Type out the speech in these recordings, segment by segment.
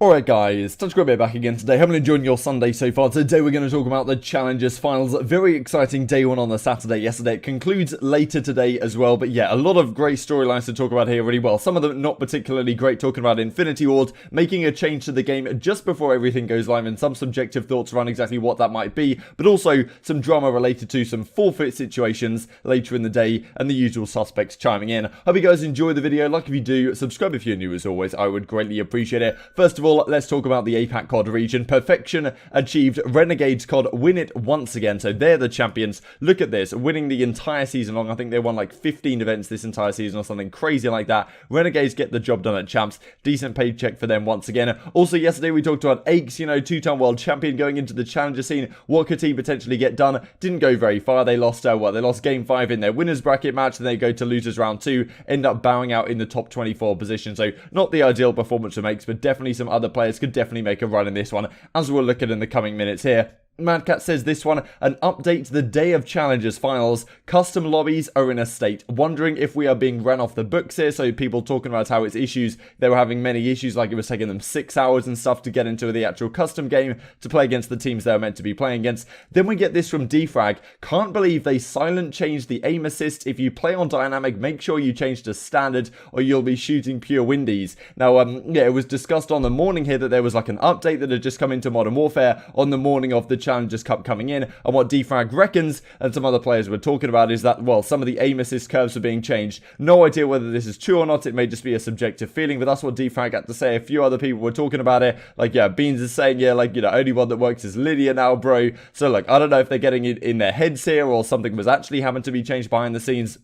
Alright guys, Touch Grab back again today. Hope you're enjoying your Sunday so far. Today we're going to talk about the Challengers Finals. Very exciting day one on the Saturday yesterday. It concludes later today as well. But yeah, a lot of great storylines to talk about here really well. Some of them not particularly great, talking about Infinity Ward making a change to the game just before everything goes live, and some subjective thoughts around exactly what that might be. But also some drama related to some forfeit situations later in the day and the usual suspects chiming in. Hope you guys enjoy the video. Like if you do, subscribe if you're new as always. I would greatly appreciate it. First of all, let's talk about the APAC CoD region. Perfection achieved. Renegades CoD win it once again. So they're the champions. Look at this. Winning the entire season long. I think they won like 15 events this entire season or something crazy like that. Renegades get the job done at champs. Decent paycheck for them once again. Also yesterday we talked about Aches, you know, two-time world champion going into the challenger scene. What could he potentially get done? Didn't go very far. They lost, they lost game 5 in their winners bracket match. Then they go to losers round 2. End up bowing out in the top 24 position. So not the ideal performance for Aches, but definitely some other players could definitely make a run in this one, as we'll look at in the coming minutes here. MattG says this one, an update to the day of Challengers Finals. Custom lobbies are in a state. Wondering if we are being run off the books here. So people talking about how it's issues. They were having many issues, like it was taking them 6 hours and stuff to get into the actual custom game to play against the teams they were meant to be playing against. Then we get this from Defrag. Can't believe they silent changed the aim assist. If you play on dynamic, make sure you change to standard or you'll be shooting pure windies. Now, yeah, it was discussed on the morning here that there was like an update that had just come into Modern Warfare on the morning of the Challengers Cup coming in, and what Defrag reckons and some other players were talking about is that, well, some of the aim assist curves are being changed. No idea whether this is true or not. It may just be a subjective feeling, but that's what Defrag had to say. A few other people were talking about it, like, yeah, Beans is saying, yeah, like, you know, only one that works is Lydia now, bro. So, like, I don't know if they're getting it in their heads here or something was actually having to be changed behind the scenes.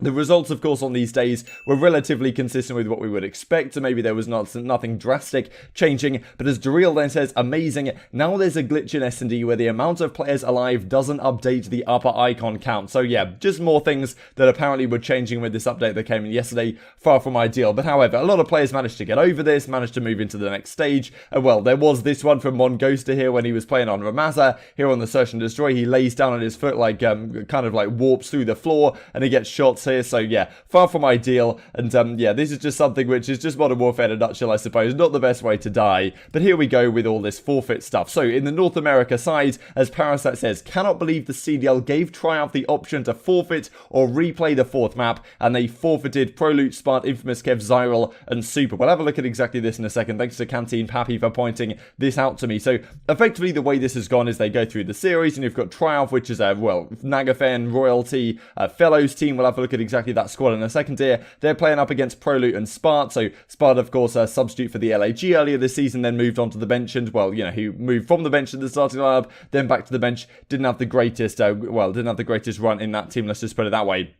The results, of course, on these days were relatively consistent with what we would expect, so maybe there was nothing drastic changing. But as Daryl then says, amazing, now there's a glitch in S&D where the amount of players alive doesn't update the upper icon count. So yeah, just more things that apparently were changing with this update that came in yesterday. Far from ideal. But however, a lot of players managed to get over this, managed to move into the next stage. And well, there was this one from Mongosta here when he was playing on Ramaza. Here on the Search and Destroy, he lays down on his foot, like, kind of like warps through the floor, and he gets shots here. So yeah, far from ideal, and yeah, this is just something which is just Modern Warfare in a nutshell, I suppose. Not the best way to die, but here we go with all this forfeit stuff. So in the North America side, as Parasite says, cannot believe the CDL gave Triumph the option to forfeit or replay the 4th map, and they forfeited Proloot, Spart, Infamous, Kev, Zyral, and Super. We'll have a look at exactly this in a second. Thanks to Canteen Pappy for pointing this out to me. So effectively the way this has gone is they go through the series, and you've got Triumph, which is well, Nagafen, Royalty, Fellows team. We'll have a look at exactly that squad in a second here. They're playing up against Proloot and Spart. So Spart, of course, a substitute for the LAG earlier this season, then moved on to the bench, and well, you know, he moved from the bench to the starting lineup, then back to the bench. Didn't have the greatest, didn't have the greatest run in that team. Let's just put it that way.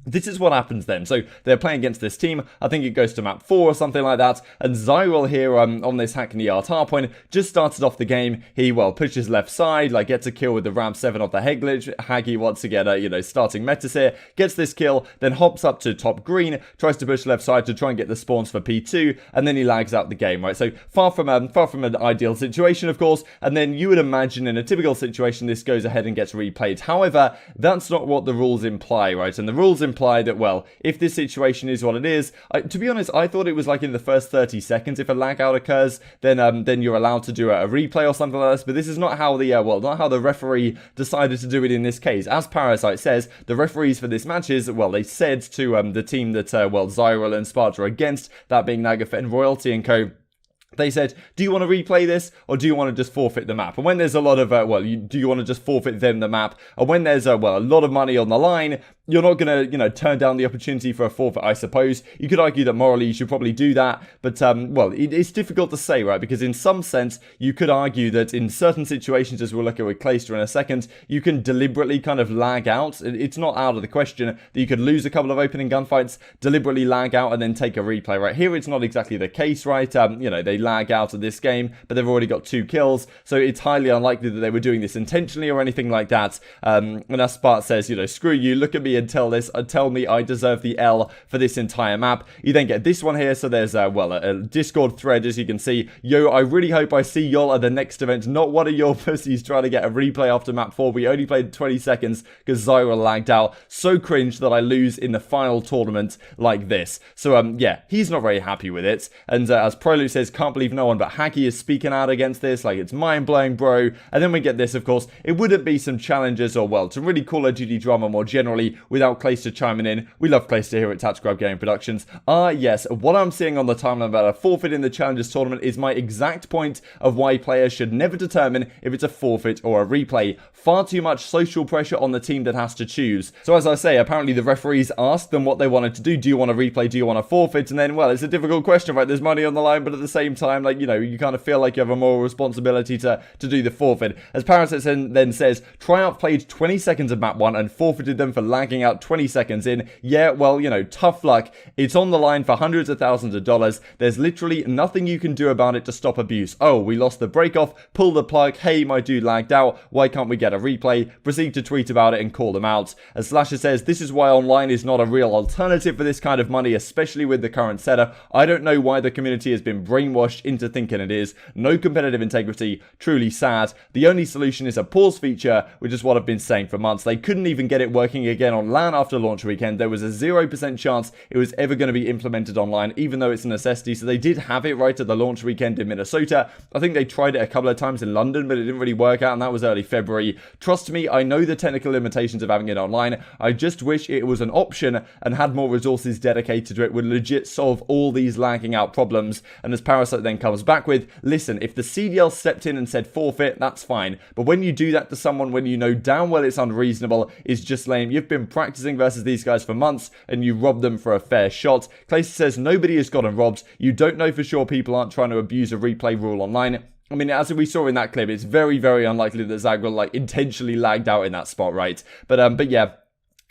This is what happens then. So they're playing against this team. I think it goes to map 4 or something like that. And Zyral here on this Hackney Yard hardpoint just started off the game. He, well, pushes left side, like gets a kill with the Ram 7 off the head glitch. Haggy wants to get a, you know, starting metas here. Gets this kill, then hops up to top green, tries to push left side to try and get the spawns for P2, and then he lags out the game, right? So far from an ideal situation, of course. And then you would imagine in a typical situation, this goes ahead and gets replayed. However, that's not what the rules imply, right? And the rules imply that, well, if this situation is what it is, to be honest, I thought it was like in the first 30 seconds. If a lag out occurs, then you're allowed to do a replay or something like this. But this is not how the not how the referee decided to do it in this case. As Parasite says, the referees for this match is, well, they said to the team that well, Zyral and Sparta are against, that being Nagafen, Royalty and Co. They said, do you want to replay this or do you want to just forfeit the map? And when there's a lot of, do you want to just forfeit them the map? And when there's, a lot of money on the line, you're not going to, you know, turn down the opportunity for a forfeit, I suppose. You could argue that morally you should probably do that. But, well, it's difficult to say, right? Because in some sense, you could argue that in certain situations, as we'll look at with Clayster in a second, you can deliberately kind of lag out. It's not out of the question that you could lose a couple of opening gunfights, deliberately lag out, and then take a replay, right? Here, it's not exactly the case, right? You know, they lag out of this game, but they've already got 2 kills. So it's highly unlikely that they were doing this intentionally or anything like that. And as Spart says, you know, screw you, look at me and tell me I deserve the L for this entire map. You then get this one here. So there's, a Discord thread, as you can see. Yo, I really hope I see y'all at the next event. Not one of your pussies trying to get a replay after map 4. We only played 20 seconds because Zyral lagged out. So cringe that I lose in the final tournament like this. So, yeah, he's not very happy with it. And as Proloot says, can't can't believe no one but Haggy is speaking out against this. Like, it's mind-blowing, bro. And then we get this, of course. It wouldn't be some challenges or, well, some really Call of Duty drama more generally without Clayster chiming in. We love Clayster here at Tactical Game Productions. Yes, what I'm seeing on the timeline about a forfeit in the Challenges tournament is my exact point of why players should never determine if it's a forfeit or a replay. Far too much social pressure on the team that has to choose. So as I say, apparently the referees asked them what they wanted to do. Do you want to replay? Do you want to forfeit? And then, well, it's a difficult question, right? There's money on the line, but at the same time, like, you know, you kind of feel like you have a moral responsibility to do the forfeit. As Parasite then says, Triumph played 20 seconds of map 1 and forfeited them for lagging out 20 seconds in. Yeah, well, you know, tough luck. It's on the line for hundreds of thousands of dollars. There's literally nothing you can do about it to stop abuse. Oh, we lost the break off, pull the plug, hey, my dude lagged out, why can't we get a replay? Proceed to tweet about it and call them out. As Slasher says, this is why online is not a real alternative for this kind of money, especially with the current setup. I don't know why the community has been brainwashed into thinking it is. No competitive integrity, truly sad. The only solution is a pause feature, which is what I've been saying for months. They couldn't even get it working again on LAN after launch weekend. There was a 0% chance it was ever going to be implemented online, even though it's a necessity. So they did have it right at the launch weekend in Minnesota. I think they tried it a couple of times in London, but it didn't really work out, and that was early February. Trust me, I know the technical limitations of having it online. I just wish it was an option and had more resources dedicated to it would legit solve all these lagging out problems. And as Parasite then comes back with, listen, if the CDL stepped in and said forfeit, that's fine. But when you do that to someone when you know damn well it's unreasonable, it's just lame. You've been practicing versus these guys for months and you rob them for a fair shot. Clayster says nobody has gotten robbed. You don't know for sure people aren't trying to abuse a replay rule online. I mean, as we saw in that clip, it's very, very unlikely that Zag will, like, intentionally lagged out in that spot, right? But yeah.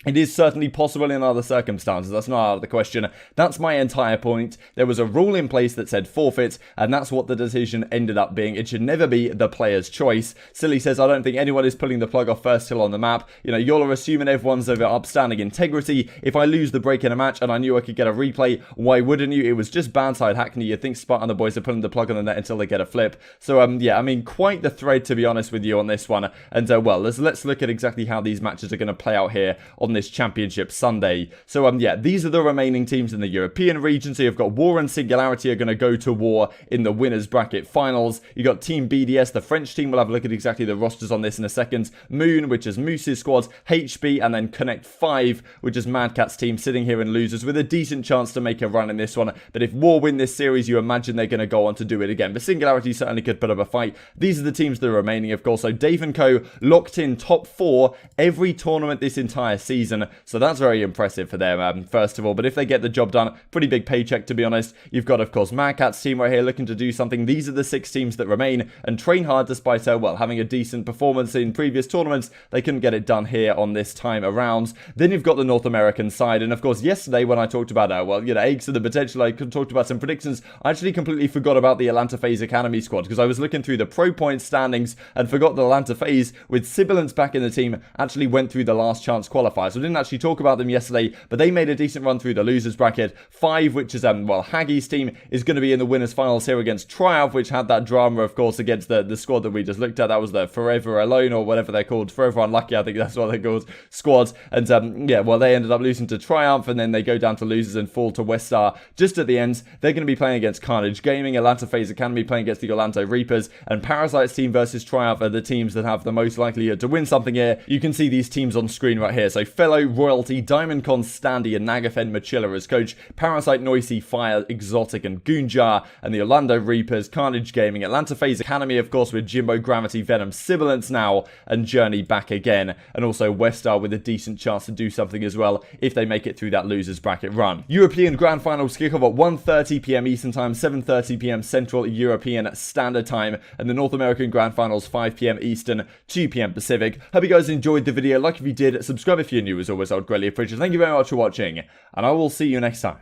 It is certainly possible in other circumstances. That's not out of the question. That's my entire point. There was a rule in place that said forfeit, and that's what the decision ended up being. It should never be the player's choice. Silly says, I don't think anyone is pulling the plug off first hill on the map. You know, y'all are assuming everyone's of upstanding integrity. If I lose the break in a match and I knew I could get a replay, why wouldn't you? It was just bandside Hackney. You'd think Spartan and the boys are pulling the plug on the net until they get a flip. So, yeah, I mean, quite the thread, to be honest with you, on this one. And, well, let's look at exactly how these matches are going to play out here on this Championship Sunday. So yeah, these are the remaining teams in the European region. So you've got War and Singularity are going to go to war in the winners bracket finals. You got Team BDS, the French team. We'll have a look at exactly the rosters on this in a second. Moon, which is Moose's squad, HB, and then Connect 5, which is Mad Cat's team, sitting here in losers with a decent chance to make a run in this one. But if War win this series, you imagine they're going to go on to do it again. But Singularity certainly could put up a fight. These are the teams that are remaining, of course. So Dave & Co. locked in top 4 every tournament this entire season. So that's very impressive for them, first of all. But if they get the job done, pretty big paycheck, to be honest. You've got, of course, Mad Cat's team right here looking to do something. These are the 6 teams that remain and train hard despite, well, having a decent performance in previous tournaments. They couldn't get it done here on this time around. Then you've got the North American side. And, of course, yesterday when I talked about, well, you know, eggs and the potential, I talked about some predictions. I actually completely forgot about the Atlanta FaZe Academy squad because I was looking through the pro point standings and forgot that Atlanta FaZe, with Sibilance back in the team, actually went through the last chance qualifier. So I didn't actually talk about them yesterday, but they made a decent run through the losers bracket. 5, which is, well, Haggy's team is going to be in the winners finals here against Triumph, which had that drama, of course, against the squad that we just looked at. That was the Forever Alone, or whatever they're called. Forever Unlucky, I think that's what they're called, squads. And, yeah, well, they ended up losing to Triumph, and then they go down to losers and fall to WestStar just at the end. They're going to be playing against Carnage Gaming. Atlanta FaZe Academy playing against the Orlando Reapers, and Parasite's team versus Triumph are the teams that have the most likelihood to win something here. You can see these teams on screen right here. So Fellow, Royalty, Diamond Con, Standy, and Nagafen Machilla as coach, Parasite, Noisy, Fire, Exotic, and Goonjar, and the Orlando Reapers, Carnage Gaming, Atlanta FaZe Academy, of course, with Jimbo, Gravity, Venom, Sibilance now, and Journey back again, and also WestStar with a decent chance to do something as well if they make it through that losers bracket run. European Grand Finals kick off at 1:30 p.m. Eastern Time, 7:30 p.m. Central European Standard Time, and the North American Grand Finals 5 p.m. Eastern, 2 p.m. Pacific. Hope you guys enjoyed the video. Like if you did, subscribe if you're new. As always, I would greatly appreciate it. Thank you very much for watching, and I will see you next time.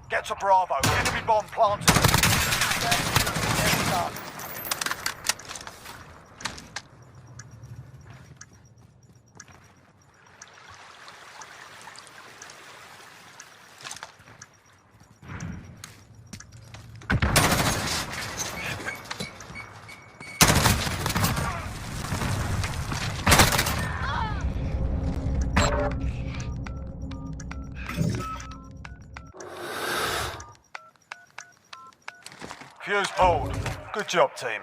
Get to Bravo. Enemy bomb planted. Fuse pulled. Good job, team.